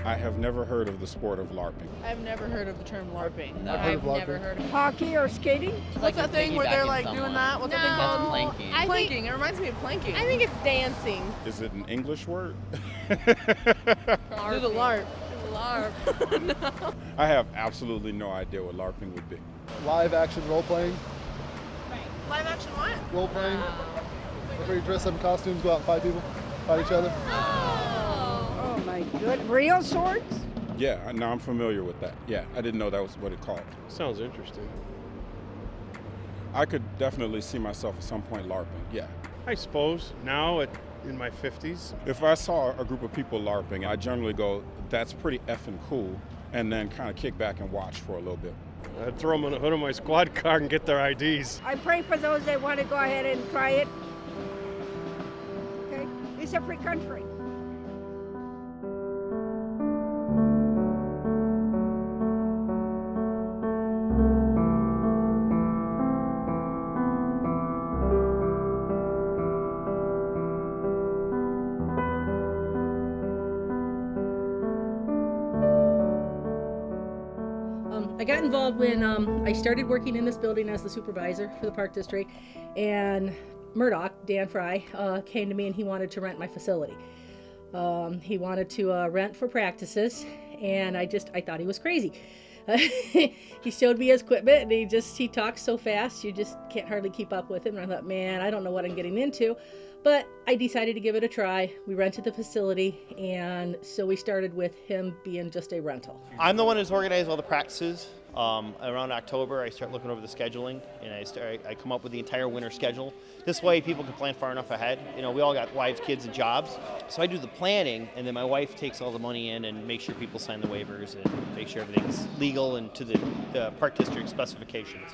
I have never heard of the sport of LARPing. I've never heard of the term LARPing. No, I've I've never heard of it. Hockey or skating? What's that thing where they're like doing that? What's that thing That's called? planking. I think, Planking. It reminds me of planking. I think it's dancing. Is it an English word? Do the LARP. LARP. No. I have absolutely no idea what LARPing would be. Live action role playing. Live action what? Role playing. Everybody dress up in costumes, go out and fight people, fight each other. Oh my good. Real swords? Yeah, now I'm familiar with that. Yeah, I didn't know that was what it called. Sounds interesting. I could definitely see myself at some point LARPing, yeah. I suppose now in my 50s. If I saw a group of people LARPing, I generally go, that's pretty effing cool, and then kind of kick back and watch for a little bit. I'd throw them on the hood of my squad car and get their IDs. I pray for those that want to go ahead and try it. Okay? It's a free country. I got involved when I started working in this building as the supervisor for the park district, and Murdoch, Dan Fry, came to me and he wanted to rent my facility. He wanted to rent for practices, and I thought he was crazy. He showed me his equipment, and he talks so fast, you just can't hardly keep up with him. And I thought, man, I don't know what I'm getting into. But I decided to give it a try. We rented the facility, and so we started with him being just a rental. I'm the one who's organized all the practices. Around October, I start looking over the scheduling, and I come up with the entire winter schedule. This way, people can plan far enough ahead. You know, we all got wives, kids, and jobs. So I do the planning, and then my wife takes all the money in and makes sure people sign the waivers and make sure everything's legal and to the park district specifications.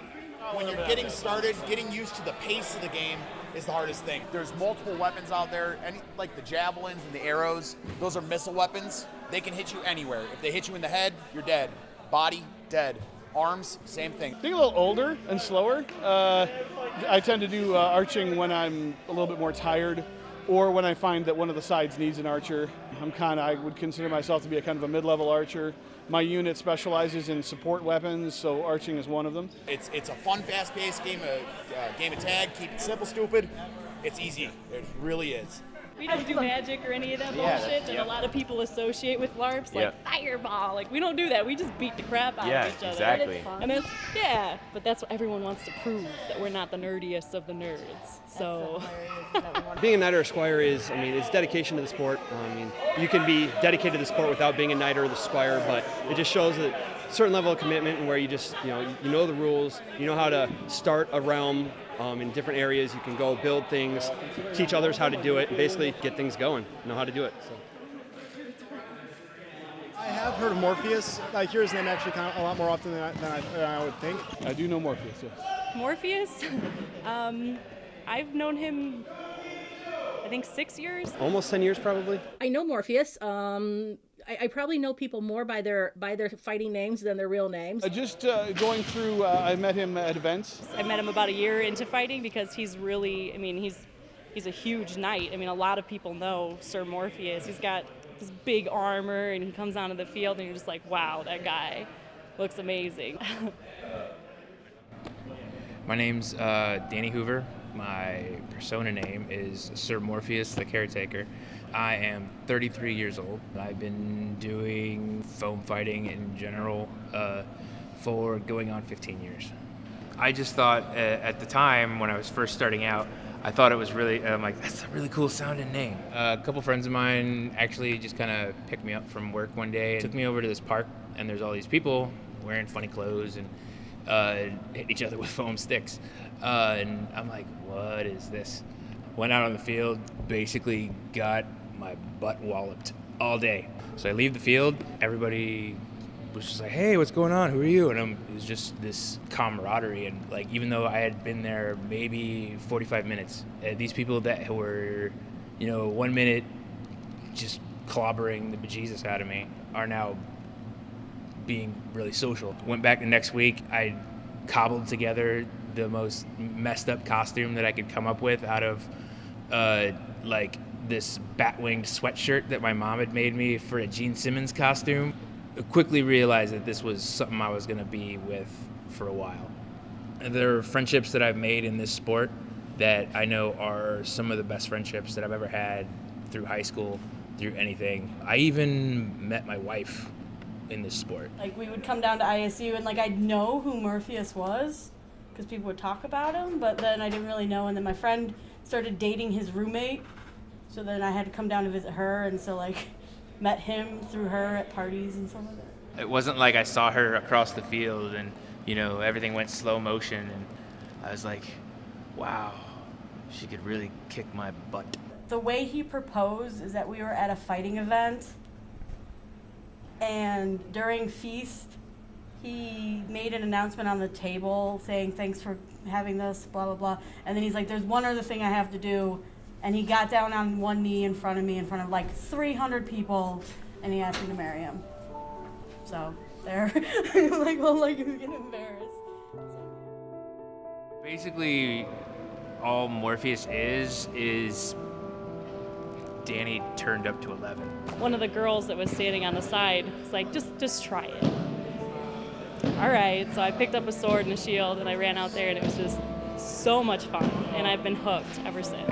When you're getting started, getting used to the pace of the game is the hardest thing. There's multiple weapons out there, like the javelins and the arrows. Those are missile weapons. They can hit you anywhere. If they hit you in the head, you're dead. Body, dead. Arms, same thing. Being a little older and slower, I tend to do arching when I'm a little bit more tired, or when I find that one of the sides needs an archer. I would consider myself to be a kind of a mid-level archer. My unit specializes in support weapons, so arching is one of them. It's a fun, fast-paced game of tag. Keep it simple, stupid. It's easy. It really is. We don't do magic or any of that bullshit that a lot of people associate with LARPs, like fireball. Like, we don't do that. We just beat the crap out of each other. Exactly. And it's, but that's what everyone wants to prove, that we're not the nerdiest of the nerds. So being a knight or a squire is, it's dedication to the sport. You can be dedicated to the sport without being a knight or the squire, but it just shows a certain level of commitment, and where you just, you know the rules, you know how to start a realm. In different areas, you can go build things, teach others how to do it, and basically get things going, know how to do it. So. I have heard of Morpheus. I hear his name actually kind of a lot more often than I would think. I do know Morpheus, yes. Morpheus, I've known him, I think 6 years. Almost 10 years, probably. I know Morpheus. I probably know people more by their fighting names than their real names. Just going through, I met him at events. I met him about a year into fighting because he's really, he's a huge knight. A lot of people know Sir Morpheus. He's got this big armor, and he comes onto the field, and you're just like, wow, that guy looks amazing. My name's Danny Hoover. My persona name is Sir Morpheus the Caretaker. I am 33 years old. I've been doing foam fighting in general for going on 15 years. I just thought at the time when I was first starting out, I thought it was really, I'm like, that's a really cool sounding name. A couple friends of mine actually just kind of picked me up from work one day and took me over to this park, and there's all these people wearing funny clothes and hit each other with foam sticks. And I'm like, what is this? Went out on the field, basically got my butt walloped all day. So I leave the field, everybody was just like, hey, what's going on? Who are you? And it was just this camaraderie. And like, even though I had been there maybe 45 minutes, these people that were, 1 minute just clobbering the bejesus out of me are now being really social. Went back the next week, I cobbled together the most messed up costume that I could come up with out of this bat-winged sweatshirt that my mom had made me for a Gene Simmons costume. I quickly realized that this was something I was going to be with for a while. There are friendships that I've made in this sport that I know are some of the best friendships that I've ever had through high school, through anything. I even met my wife in this sport. Like, we would come down to ISU and, like, I'd know who Morpheus was because people would talk about him, but then I didn't really know. And then my friend started dating his roommate, so then I had to come down to visit her, and so, like, met him through her at parties and stuff like that. It wasn't like I saw her across the field and, you know, everything went slow motion, and I was like, wow, she could really kick my butt. The way he proposed is that we were at a fighting event, and during feast, he made an announcement on the table saying, thanks for having this, blah, blah, blah. And then he's like, there's one other thing I have to do. And he got down on one knee in front of me, in front of like 300 people, and he asked me to marry him. So there, like, well, like, I'm getting embarrassed. Basically, all Morpheus is Danny turned up to 11. One of the girls that was standing on the side was like, just try it. All right, so I picked up a sword and a shield, and I ran out there, and it was just so much fun, and I've been hooked ever since.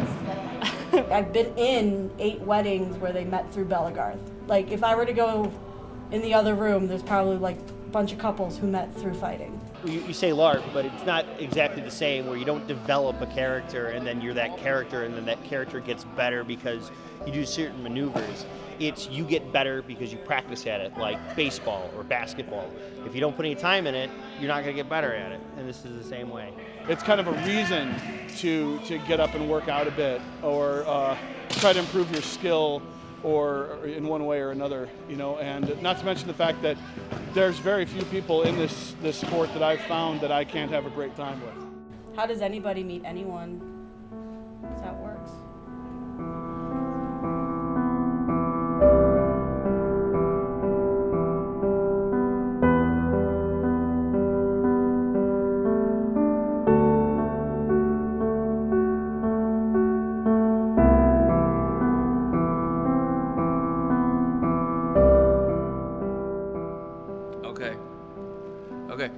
I've been in 8 weddings where they met through Bellegarde. Like, if I were to go in the other room, there's probably like a bunch of couples who met through fighting. You say Larp, but it's not exactly the same, where you don't develop a character and then you're that character and then that character gets better because you do certain maneuvers. It's you get better because you practice at it, like baseball or basketball. If you don't put any time in it, you're not going to get better at it, and this is the same way. It's kind of a reason to get up and work out a bit, or try to improve your skill, or in one way or another, you know. And not to mention the fact that there's very few people in this sport that I've found that I can't have a great time with. How does anybody meet anyone? That's how it works. Okay.